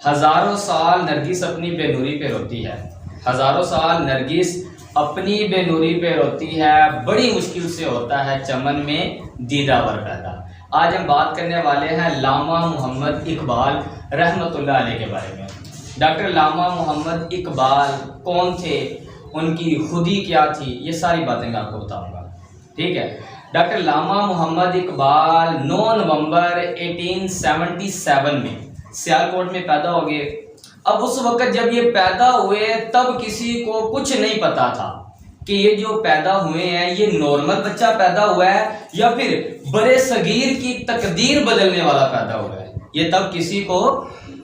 ہزاروں سال نرگس اپنی بے نوری پہ روتی ہے، ہزاروں سال نرگس اپنی بے نوری پہ روتی ہے، بڑی مشکل سے ہوتا ہے چمن میں دیدہ ور پیدا۔ آج ہم بات کرنے والے ہیں علامہ محمد اقبال رحمۃ اللہ علیہ کے بارے میں۔ ڈاکٹر علامہ محمد اقبال کون تھے، ان کی خودی کیا تھی، یہ ساری باتیں میں آپ کو بتاؤں گا، ٹھیک ہے۔ ڈاکٹر علامہ محمد اقبال 9 نومبر 1877 میں سیالکوٹ میں پیدا ہو گئے۔ اب اس وقت جب یہ پیدا ہوئے تب کسی کو کچھ نہیں پتا تھا کہ یہ جو پیدا ہوئے ہیں یہ نارمل بچہ پیدا ہوا ہے یا پھر برے صغیر کی تقدیر بدلنے والا پیدا ہوا ہے، یہ تب کسی کو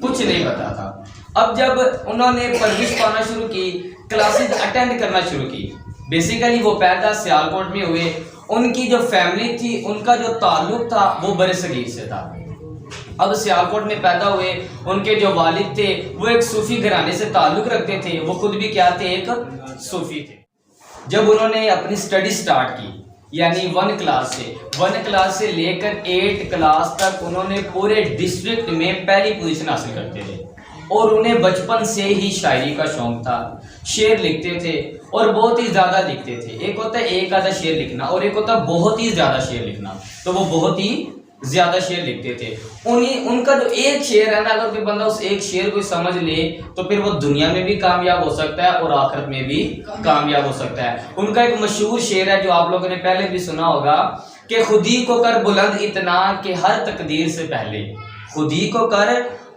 کچھ نہیں پتا تھا۔ اب جب انہوں نے پرورش پانا شروع کی، کلاسز اٹینڈ کرنا شروع کی، بیسیکلی وہ پیدا سیالکوٹ میں ہوئے، ان کی جو فیملی تھی ان کا جو تعلق تھا وہ برے صغیر سے تھا۔ اب سیالکوٹ میں پیدا ہوئے، ان کے جو والد تھے وہ ایک صوفی گھرانے سے تعلق رکھتے تھے، وہ خود بھی کیا تھے، ایک صوفی تھے۔ جب انہوں نے اپنی سٹڈی سٹارٹ کی، یعنی 1 کلاس سے لے کر 8 کلاس تک انہوں نے پورے ڈسٹرکٹ میں پہلی پوزیشن حاصل کرتے تھے، اور انہیں بچپن سے ہی شاعری کا شوق تھا، شعر لکھتے تھے اور بہت ہی زیادہ لکھتے تھے۔ ایک ہوتا ہے ایک آدھا شعر لکھنا اور ایک ہوتا ہے بہت ہی زیادہ شعر لکھنا، تو وہ بہت ہی زیادہ شعر لکھتے تھے۔ ان کا جو ایک شعر ہے نا، اگر کوئی بندہ اس ایک شعر کو سمجھ لے تو پھر وہ دنیا میں بھی کامیاب ہو سکتا ہے اور آخرت میں بھی کامیاب ہو سکتا ہے۔ ان کا ایک مشہور شعر ہے جو آپ لوگوں نے پہلے بھی سنا ہوگا کہ خودی کو کر بلند اتنا کہ ہر تقدیر سے پہلے، خودی کو کر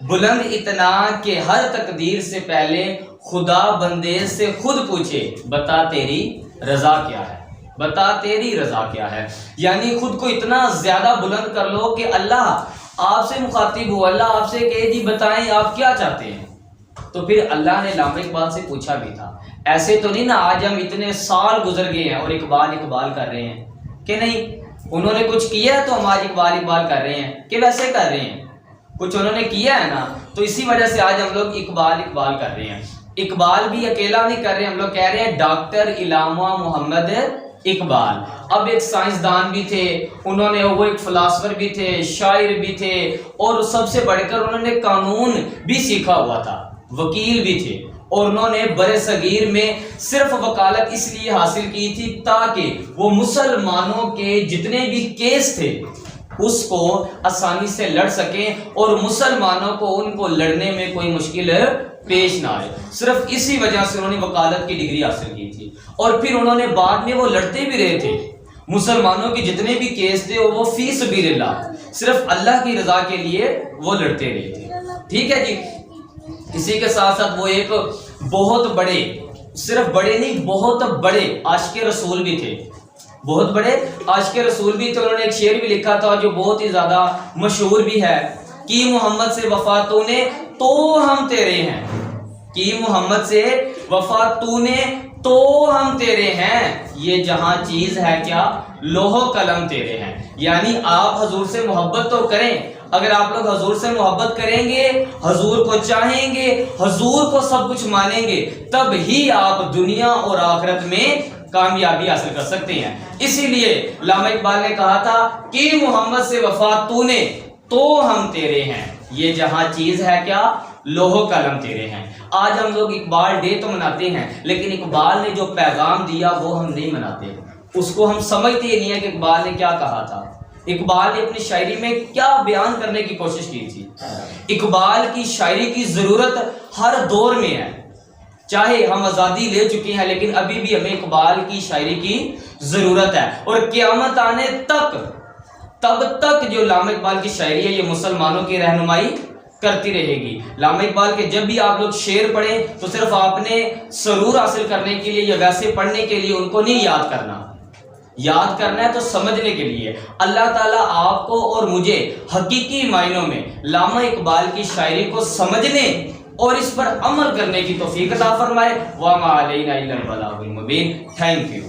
بلند اتنا کہ ہر تقدیر سے پہلے، خدا بندے سے خود پوچھے بتا تیری رضا کیا ہے، بتا تیری رضا کیا ہے۔ یعنی خود کو اتنا زیادہ بلند کر لو کہ اللہ آپ سے مخاطب ہو، اللہ آپ سے کہے جی بتائیں آپ کیا چاہتے ہیں۔ تو پھر اللہ نے علامہ اقبال سے پوچھا بھی تھا، ایسے تو نہیں نا آج ہم اتنے سال گزر گئے ہیں اور اقبال اقبال کر رہے ہیں کہ نہیں، انہوں نے کچھ کیا ہے تو ہم آج اقبال اقبال کر رہے ہیں کہ ویسے کر رہے ہیں، کچھ انہوں نے کیا ہے نا، تو اسی وجہ سے آج ہم لوگ اقبال اقبال کر رہے ہیں۔ اقبال بھی اکیلا نہیں کر رہے، ہم لوگ کہہ رہے ہیں ڈاکٹر علامہ محمد اقبال۔ اب ایک سائنسدان بھی تھے، انہوں نے وہ ایک فلاسفر بھی تھے، شاعر بھی تھے، اور سب سے بڑھ کر انہوں نے قانون بھی سیکھا ہوا تھا، وکیل بھی تھے، اور انہوں نے برے صغیر میں صرف وکالت اس لیے حاصل کی تھی تاکہ وہ مسلمانوں کے جتنے بھی کیس تھے اس کو آسانی سے لڑ سکیں اور مسلمانوں کو ان کو لڑنے میں کوئی مشکل پیش نہ آئے۔ صرف اسی وجہ سے انہوں نے وکالت کی ڈگری حاصل کی تھی، اور پھر انہوں نے بعد میں وہ لڑتے بھی رہے تھے، مسلمانوں کے جتنے بھی کیس تھے وہ فی سبیل اللہ، صرف اللہ کی رضا کے لیے وہ لڑتے رہے تھے، ٹھیک ہے جی۔ اسی کے ساتھ ساتھ وہ ایک بہت بڑے، صرف بڑے نہیں بہت بڑے عاشق رسول بھی تھے، بہت بڑے عاشق رسول بھی تھے۔ انہوں نے ایک شعر بھی لکھا تھا جو بہت ہی زیادہ مشہور بھی ہے، کی محمد سے وفا تو نے تو ہم تیرے ہیں، کی محمد سے وفا تو نے تو ہم تیرے ہیں، یہ جہاں چیز ہے کیا لوح و قلم تیرے ہیں۔ یعنی آپ حضور سے محبت تو کریں، اگر آپ لوگ حضور سے محبت کریں گے، حضور کو چاہیں گے، حضور کو سب کچھ مانیں گے، تب ہی آپ دنیا اور آخرت میں کامیابی حاصل کر سکتے ہیں۔ اسی لیے علامہ اقبال نے کہا تھا کہ محمد سے وفا تو نے تو ہم تیرے ہیں، یہ جہاں چیز ہے کیا لوح و قلم تیرے ہیں۔ آج ہم لوگ اقبال ڈے تو مناتے ہیں، لیکن اقبال نے جو پیغام دیا وہ ہم نہیں مناتے، اس کو ہم سمجھتے ہی نہیں ہے کہ اقبال نے کیا کہا تھا، اقبال نے اپنی شاعری میں کیا بیان کرنے کی کوشش کی تھی۔ اقبال کی شاعری کی ضرورت ہر دور میں ہے، چاہے ہم آزادی لے چکے ہیں لیکن ابھی بھی ہمیں اقبال کی شاعری کی ضرورت ہے، اور قیامت آنے تک تب تک جو علامہ اقبال کی شاعری ہے یہ مسلمانوں کی رہنمائی کرتی رہے گی۔ علامہ اقبال کے جب بھی آپ لوگ شعر پڑھیں تو صرف آپ نے سرور حاصل کرنے کے لیے یا ویسے پڑھنے کے لیے ان کو نہیں یاد کرنا، یاد کرنا ہے تو سمجھنے کے لیے۔ اللہ تعالیٰ آپ کو اور مجھے حقیقی معنوں میں علامہ اقبال کی شاعری کو سمجھنے اور اس پر عمل کرنے کی توفیق عطا فرمائے۔ وَمَا عَلَيْنَا إِلَّا الْبَلَاغُ الْمُبِينُ۔ Thank you.